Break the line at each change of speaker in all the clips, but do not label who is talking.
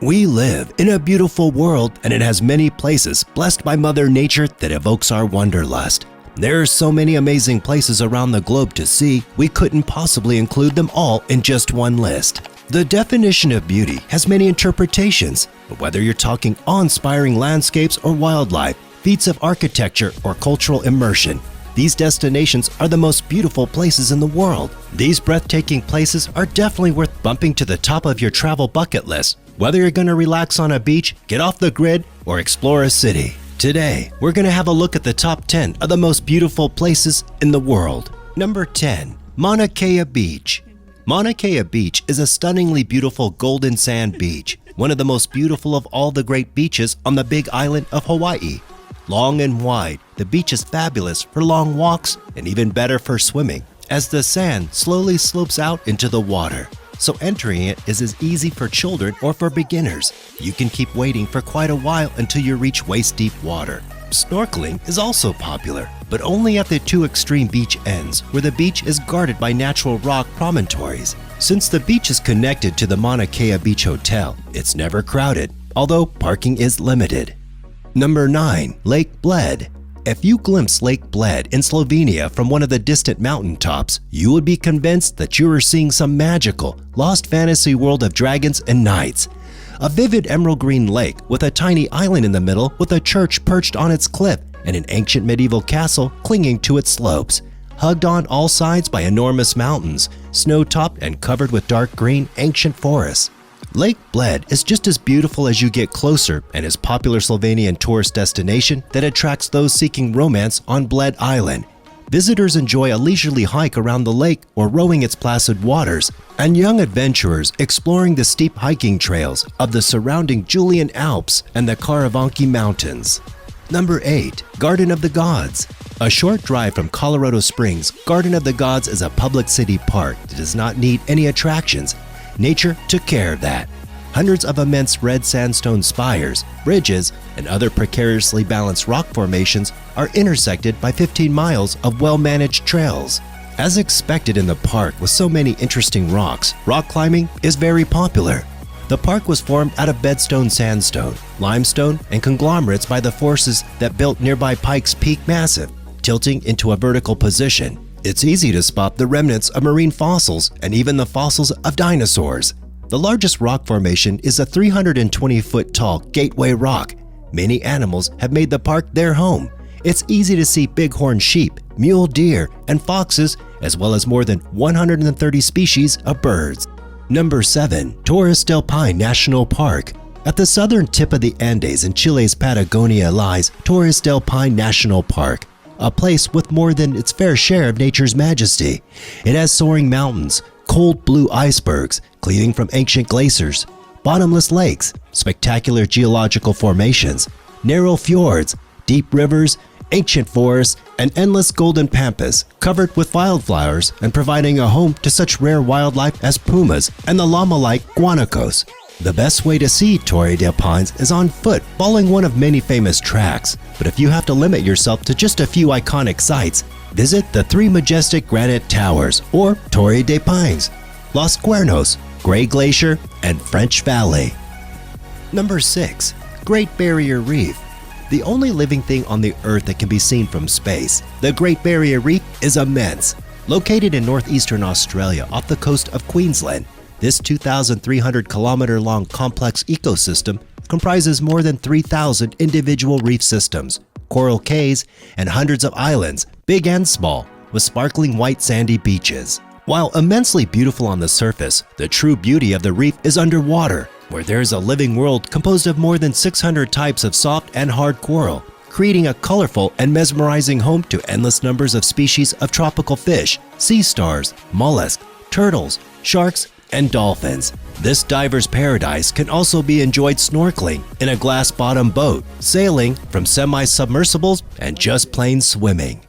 We live in a beautiful world, and it has many places blessed by Mother Nature that evokes our wanderlust. There are so many amazing places around the globe to see, we couldn't possibly include them all in just one list. The definition of beauty has many interpretations, but whether you're talking awe-inspiring landscapes or wildlife, feats of architecture or cultural immersion, these destinations are the most beautiful places in the world. These breathtaking places are definitely worth bumping to the top of your travel bucket list, whether you're going to relax on a beach, get off the grid, or explore a city. Today, we're going to have a look at the top 10 of the most beautiful places in the world. Number 10. Mauna Kea Beach. Mauna Kea Beach is a stunningly beautiful golden sand beach, one of the most beautiful of all the great beaches on the big island of Hawaii. Long and wide, the beach is fabulous for long walks and even better for swimming, as the sand slowly slopes out into the water. So entering it is as easy for children or for beginners. You can keep waiting for quite a while until you reach waist-deep water. Snorkeling is also popular, but only at the two extreme beach ends, where the beach is guarded by natural rock promontories. Since the beach is connected to the Mauna Kea Beach Hotel, it's never crowded, although parking is limited. Number 9. Lake Bled. If you glimpse Lake Bled in Slovenia from one of the distant mountaintops, you would be convinced that you are seeing some magical, lost fantasy world of dragons and knights. A vivid emerald green lake with a tiny island in the middle with a church perched on its cliff and an ancient medieval castle clinging to its slopes. Hugged on all sides by enormous mountains, snow-topped and covered with dark green ancient forests. Lake Bled is just as beautiful as you get closer and is a popular Slovenian tourist destination that attracts those seeking romance on Bled Island. Visitors enjoy a leisurely hike around the lake or rowing its placid waters, and young adventurers exploring the steep hiking trails of the surrounding Julian Alps and the Karavanki Mountains. Number 8. Garden of the Gods. A short drive from Colorado Springs, Garden of the Gods is a public city park that does not need any attractions. Nature took care of that. Hundreds of immense red sandstone spires, bridges, and other precariously balanced rock formations are intersected by 15 miles of well-managed trails. As expected in the park with so many interesting rocks, rock climbing is very popular. The park was formed out of bedstone sandstone, limestone, and conglomerates by the forces that built nearby Pikes Peak Massif, tilting into a vertical position. It's easy to spot the remnants of marine fossils and even the fossils of dinosaurs. The largest rock formation is a 320-foot-tall Gateway Rock. Many animals have made the park their home. It's easy to see bighorn sheep, mule deer, and foxes, as well as more than 130 species of birds. Number 7. Torres del Paine National Park. At the southern tip of the Andes in Chile's Patagonia lies Torres del Paine National Park, a place with more than its fair share of nature's majesty. It has soaring mountains, cold blue icebergs cleaving from ancient glaciers, bottomless lakes, spectacular geological formations, narrow fjords, deep rivers, ancient forests, and endless golden pampas covered with wildflowers and providing a home to such rare wildlife as pumas and the llama-like guanacos. The best way to see Torre del Paine is on foot, following one of many famous tracks. But if you have to limit yourself to just a few iconic sites, visit the three majestic granite towers, or Torre del Paine, Los Cuernos, Grey Glacier, and French Valley. Number 6. Great Barrier Reef. The only living thing on the Earth that can be seen from space, the Great Barrier Reef is immense. Located in northeastern Australia off the coast of Queensland, this 2,300-kilometer-long complex ecosystem comprises more than 3,000 individual reef systems, coral cays, and hundreds of islands, big and small, with sparkling white sandy beaches. While immensely beautiful on the surface, the true beauty of the reef is underwater, where there is a living world composed of more than 600 types of soft and hard coral, creating a colorful and mesmerizing home to endless numbers of species of tropical fish, sea stars, mollusks, turtles, sharks, and dolphins. This diver's paradise can also be enjoyed snorkeling in a glass-bottom boat, sailing from semi-submersibles, and just plain swimming.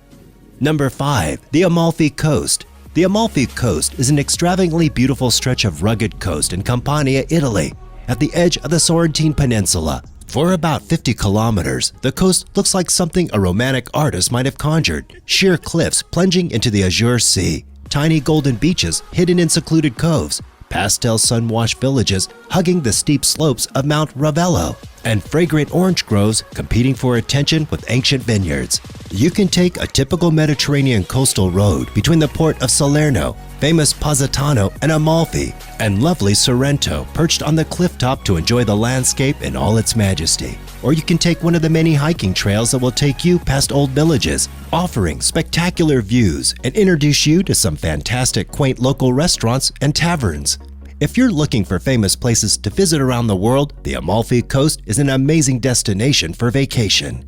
Number 5. The Amalfi Coast. The Amalfi Coast is an extravagantly beautiful stretch of rugged coast in Campania, Italy, at the edge of the Sorrentine Peninsula. For about 50 kilometers, the coast looks like something a romantic artist might have conjured. Sheer cliffs plunging into the azure sea, tiny golden beaches hidden in secluded coves, pastel sun-washed villages hugging the steep slopes of Mount Ravello, and fragrant orange groves competing for attention with ancient vineyards. You can take a typical Mediterranean coastal road between the port of Salerno, famous Positano and Amalfi, and lovely Sorrento perched on the cliff top to enjoy the landscape in all its majesty. Or you can take one of the many hiking trails that will take you past old villages, offering spectacular views and introduce you to some fantastic quaint local restaurants and taverns. If you're looking for famous places to visit around the world, the Amalfi Coast is an amazing destination for vacation.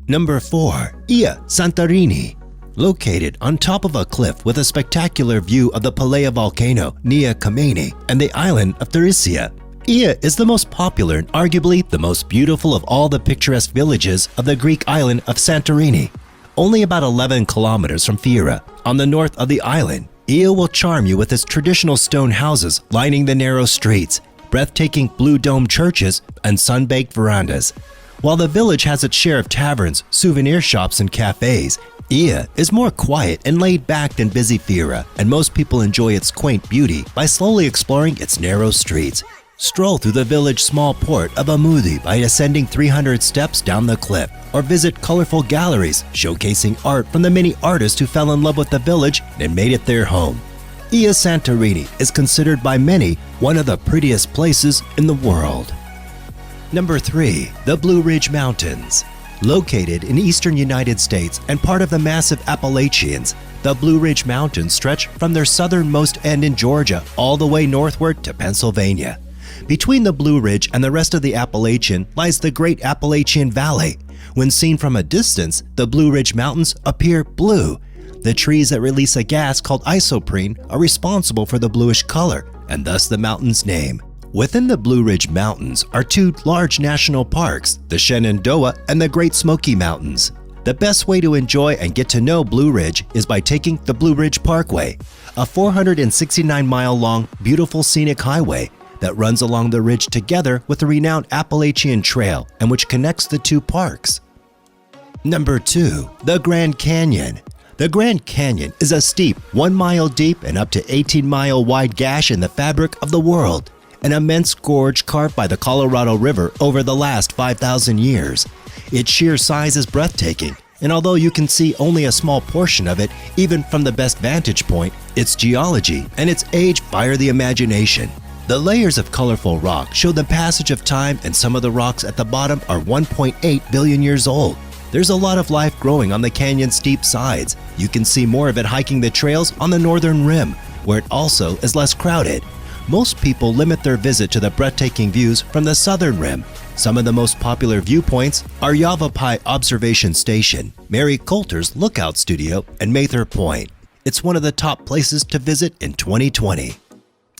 Number 4. Ia Santorini. Located on top of a cliff with a spectacular view of the Pelea volcano, Nia Kameni, and the island of Thracia, Ia is the most popular and arguably the most beautiful of all the picturesque villages of the Greek island of Santorini. Only about 11 kilometers from Thera, on the north of the island, Ia will charm you with its traditional stone houses lining the narrow streets, breathtaking blue dome churches, and sun-baked verandas. While the village has its share of taverns, souvenir shops, and cafes, Ia is more quiet and laid back than busy Thera, and most people enjoy its quaint beauty by slowly exploring its narrow streets. Stroll through the village small port of Amudi by ascending 300 steps down the cliff, or visit colorful galleries showcasing art from the many artists who fell in love with the village and made it their home. Ia Santorini is considered by many one of the prettiest places in the world. Number 3. The Blue Ridge Mountains. Located in eastern United States and part of the massive Appalachians, the Blue Ridge Mountains stretch from their southernmost end in Georgia all the way northward to Pennsylvania. Between the Blue Ridge and the rest of the Appalachian lies the Great Appalachian Valley. When seen from a distance, the Blue Ridge Mountains appear blue. The trees that release a gas called isoprene are responsible for the bluish color, and thus the mountain's name. Within the Blue Ridge Mountains are two large national parks, the Shenandoah and the Great Smoky Mountains. The best way to enjoy and get to know Blue Ridge is by taking the Blue Ridge Parkway, a 469-mile-long, beautiful scenic highway that runs along the ridge together with the renowned Appalachian Trail and which connects the two parks. Number 2. The Grand Canyon. The Grand Canyon is a steep, 1 mile deep and up to 18-mile wide gash in the fabric of the world, an immense gorge carved by the Colorado River over the last 5,000 years. Its sheer size is breathtaking, and although you can see only a small portion of it, even from the best vantage point, its geology and its age fire the imagination. The layers of colorful rock show the passage of time, and some of the rocks at the bottom are 1.8 billion years old. There's a lot of life growing on the canyon's steep sides. You can see more of it hiking the trails on the northern rim, where it also is less crowded. Most people limit their visit to the breathtaking views from the southern rim. Some of the most popular viewpoints are Yavapai Observation Station, Mary Coulter's Lookout Studio, and Mather Point. It's one of the top places to visit in 2020.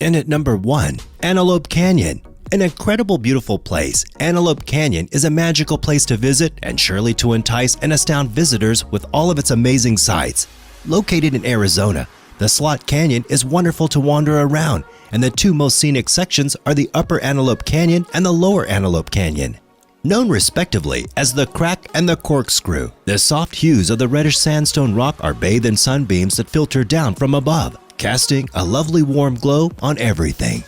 And at number 1, Antelope Canyon. An incredible beautiful place, Antelope Canyon is a magical place to visit and surely to entice and astound visitors with all of its amazing sights. Located in Arizona, the Slot Canyon is wonderful to wander around, and the two most scenic sections are the Upper Antelope Canyon and the Lower Antelope Canyon. Known respectively as the Crack and the Corkscrew, the soft hues of the reddish sandstone rock are bathed in sunbeams that filter down from above, casting a lovely warm glow on everything.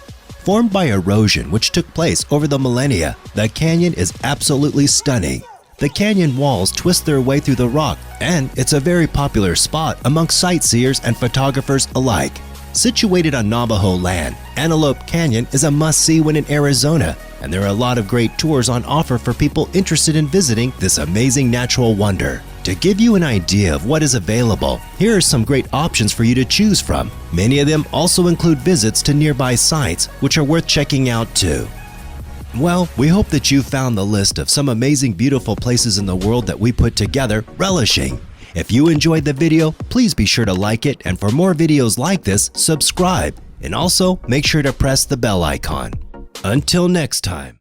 Formed by erosion which took place over the millennia, the canyon is absolutely stunning. The canyon walls twist their way through the rock, and it's a very popular spot amongst sightseers and photographers alike. Situated on Navajo land, Antelope Canyon is a must-see when in Arizona, and there are a lot of great tours on offer for people interested in visiting this amazing natural wonder. To give you an idea of what is available, here are some great options for you to choose from. Many of them also include visits to nearby sites, which are worth checking out too. Well, we hope that you found the list of some amazing beautiful places in the world that we put together relishing. If you enjoyed the video, please be sure to like it, and for more videos like this, subscribe, and also make sure to press the bell icon. Until next time.